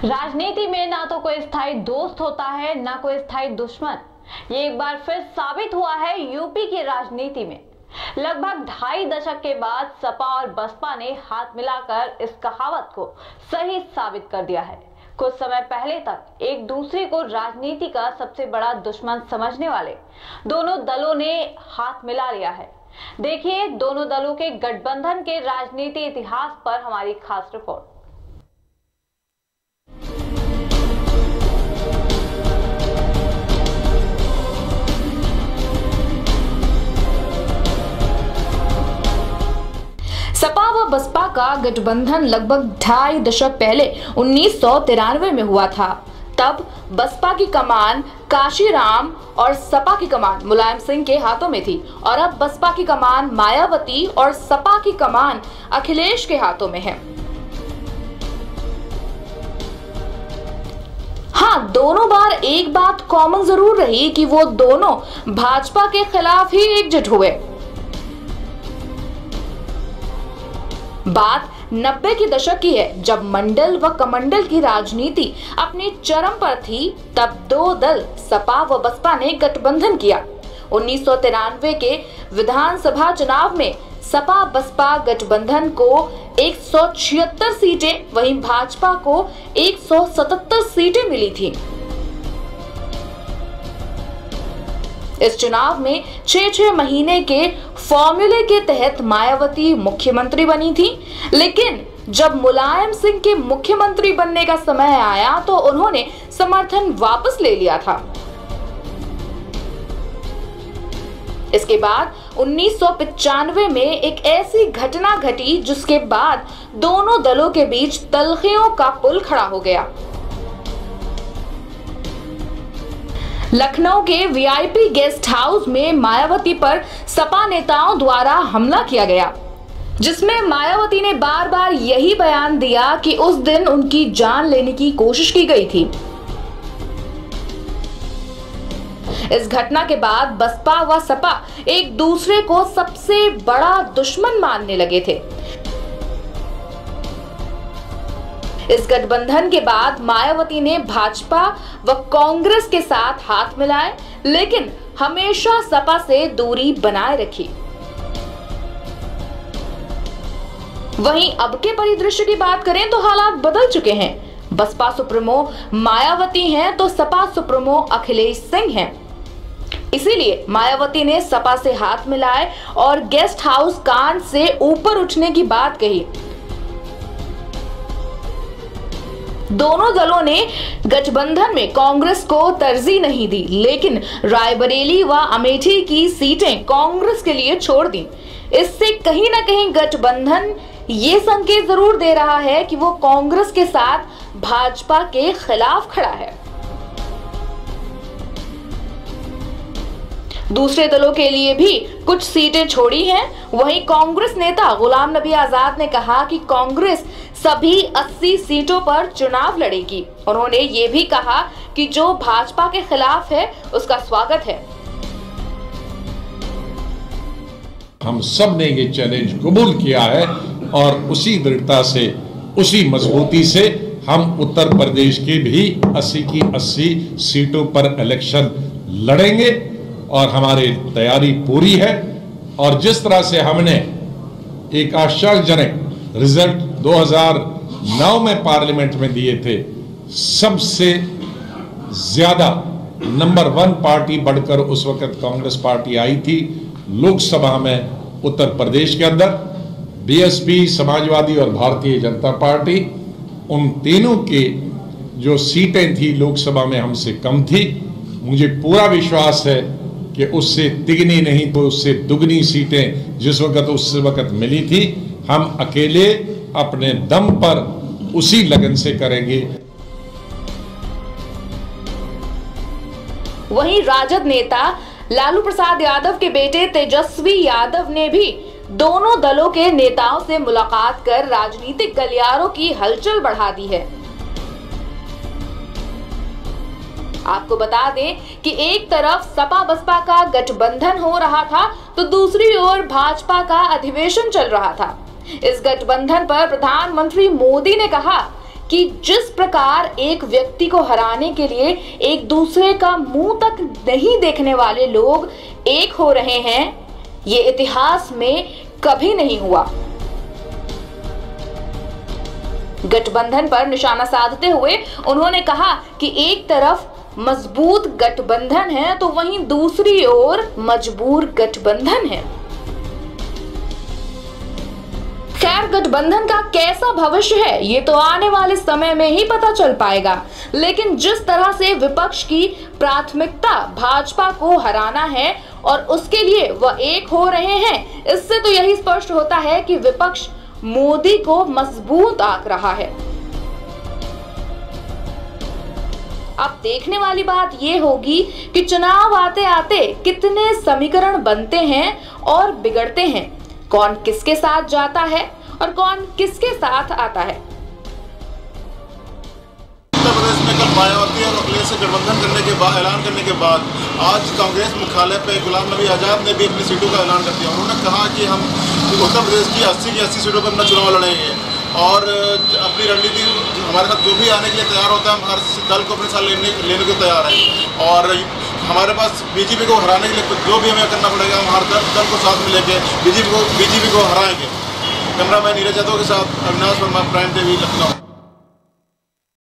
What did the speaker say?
राजनीति में ना तो कोई स्थायी दोस्त होता है ना कोई स्थायी दुश्मन। ये एक बार फिर साबित हुआ है यूपी की राजनीति में। लगभग 2.5 दशक के बाद सपा और बसपा ने हाथ मिलाकर इस कहावत को सही साबित कर दिया है। कुछ समय पहले तक एक दूसरे को राजनीति का सबसे बड़ा दुश्मन समझने वाले दोनों दलों ने हाथ मिला लिया है। देखिए दोनों दलों के गठबंधन के राजनीति इतिहास पर हमारी खास रिपोर्ट। सपा व बसपा का गठबंधन लगभग 2.5 दशक पहले 1993 में हुआ था। तब बसपा की कमान काशीराम और सपा की कमान मुलायम सिंह के हाथों में थी और अब बसपा की कमान मायावती और सपा की कमान अखिलेश के हाथों में है। हाँ, दोनों बार एक बात कॉमन जरूर रही कि वो दोनों भाजपा के खिलाफ ही एकजुट हुए। बात 90 के दशक की है, जब मंडल व कमंडल की राजनीति अपनी चरम पर थी। तब दो दल सपा व बसपा ने गठबंधन किया। 1993 के विधानसभा चुनाव में सपा बसपा गठबंधन को 176 सीटें, वहीं भाजपा को 177 सीटें मिली थी। इस चुनाव में 6 महीने के फॉर्मूले के तहत मायावती मुख्यमंत्री बनी थी, लेकिन जब मुलायम सिंह के मुख्यमंत्री बनने का समय आया तो उन्होंने समर्थन वापस ले लिया था। इसके बाद 1995 में एक ऐसी घटना घटी जिसके बाद दोनों दलों के बीच तलखियों का पुल खड़ा हो गया। लखनऊ के वीआईपी गेस्ट हाउस में मायावती पर सपा नेताओं द्वारा हमला किया गया, जिसमें मायावती ने बार बार यही बयान दिया कि उस दिन उनकी जान लेने की कोशिश की गई थी। इस घटना के बाद बसपा व सपा एक दूसरे को सबसे बड़ा दुश्मन मानने लगे थे। इस गठबंधन के बाद मायावती ने भाजपा व कांग्रेस के साथ हाथ मिलाए, लेकिन हमेशा सपा से दूरी बनाए रखी। वहीं अब के परिदृश्य की बात करें तो हालात बदल चुके हैं। बसपा सुप्रीमो मायावती हैं तो सपा सुप्रीमो अखिलेश सिंह हैं। इसीलिए मायावती ने सपा से हाथ मिलाए और गेस्ट हाउस कांड से ऊपर उठने की बात कही। दोनों दलों ने गठबंधन में कांग्रेस को तरजीह नहीं दी, लेकिन रायबरेली व अमेठी की सीटें कांग्रेस के लिए छोड़ दी। इससे कहीं ना कहीं गठबंधन ये संकेत जरूर दे रहा है कि वो कांग्रेस के साथ भाजपा के खिलाफ खड़ा है। दूसरे दलों के लिए भी कुछ सीटें छोड़ी हैं। वहीं कांग्रेस नेता गुलाम नबी आजाद ने कहा कि कांग्रेस सभी 80 सीटों पर चुनाव लड़ेगी। उन्होंने ये भी कहा कि जो भाजपा के खिलाफ है उसका स्वागत है। हम सब ने ये चैलेंज कबूल किया है और उसी दृढ़ता से, उसी मजबूती से हम उत्तर प्रदेश की भी 80 की 80 सीटों पर इलेक्शन लड़ेंगे और हमारी तैयारी पूरी है। और जिस तरह से हमने एक आश्चर्यजनक रिजल्ट 2009 में पार्लियामेंट में दिए थे, सबसे ज्यादा नंबर 1 पार्टी बढ़कर उस वक्त कांग्रेस पार्टी आई थी लोकसभा में उत्तर प्रदेश के अंदर। बीएसपी, समाजवादी और भारतीय जनता पार्टी, उन तीनों के जो सीटें थी लोकसभा में हमसे कम थी। मुझे पूरा विश्वास है कि उससे तिगनी नहीं तो उससे दुगनी सीटें जिस वक्त उस वक्त मिली थी, हम अकेले अपने दम पर उसी लगन से करेंगे। वहीं राजद नेता लालू प्रसाद यादव के बेटे तेजस्वी यादव ने भी दोनों दलों के नेताओं से मुलाकात कर राजनीतिक गलियारों की हलचल बढ़ा दी है। आपको बता दें कि एक तरफ सपा बसपा का गठबंधन हो रहा था तो दूसरी ओर भाजपा का अधिवेशन चल रहा था। इस गठबंधन पर प्रधानमंत्री मोदी ने कहा कि जिस प्रकार एक व्यक्ति को हराने के लिए एक दूसरे का मुंह तक नहीं देखने वाले लोग एक हो रहे हैं, ये इतिहास में कभी नहीं हुआ। गठबंधन पर निशाना साधते हुए उन्होंने कहा कि एक तरफ मजबूत गठबंधन है तो वहीं दूसरी ओर मजबूर गठबंधन है। खैर, गठबंधन का कैसा भविष्य है ये तो आने वाले समय में ही पता चल पाएगा, लेकिन जिस तरह से विपक्ष की प्राथमिकता भाजपा को हराना है और उसके लिए वह एक हो रहे हैं, इससे तो यही स्पष्ट होता है कि विपक्ष मोदी को मजबूत आंक रहा है। अब देखने वाली बात यह होगी कि चुनाव आते आते कितने समीकरण बनते हैं और बिगड़ते हैं, कौन किसके साथ जाता है और कौन किसके साथ आता है। उत्तर प्रदेश में कल मायावती और अखिलेश से गठबंधन करने के बाद ऐलान करने के बाद आज कांग्रेस मुख्यालय पे गुलाम नबी आजाद ने भी अपनी सीटों का ऐलान कर दिया। उन्होंने कहा कि हम उत्तर प्रदेश की 80 की 80 सीटों पर अपना चुनाव लड़ेंगे और अपनी रणनीति हमारे साथ जो भी आने के लिए तैयार होता है, हम हर दल को अपने साथ लेने को तैयार हैं। और हमारे पास बीजेपी को हराने के लिए जो भी हमें करना पड़ेगा, हम हर दल को साथ में लेके बीजेपी को हराएंगे। कैमरामैन नीरज यादव के साथ अविनाश वर्मा, प्राइम टीवी, लखनऊ।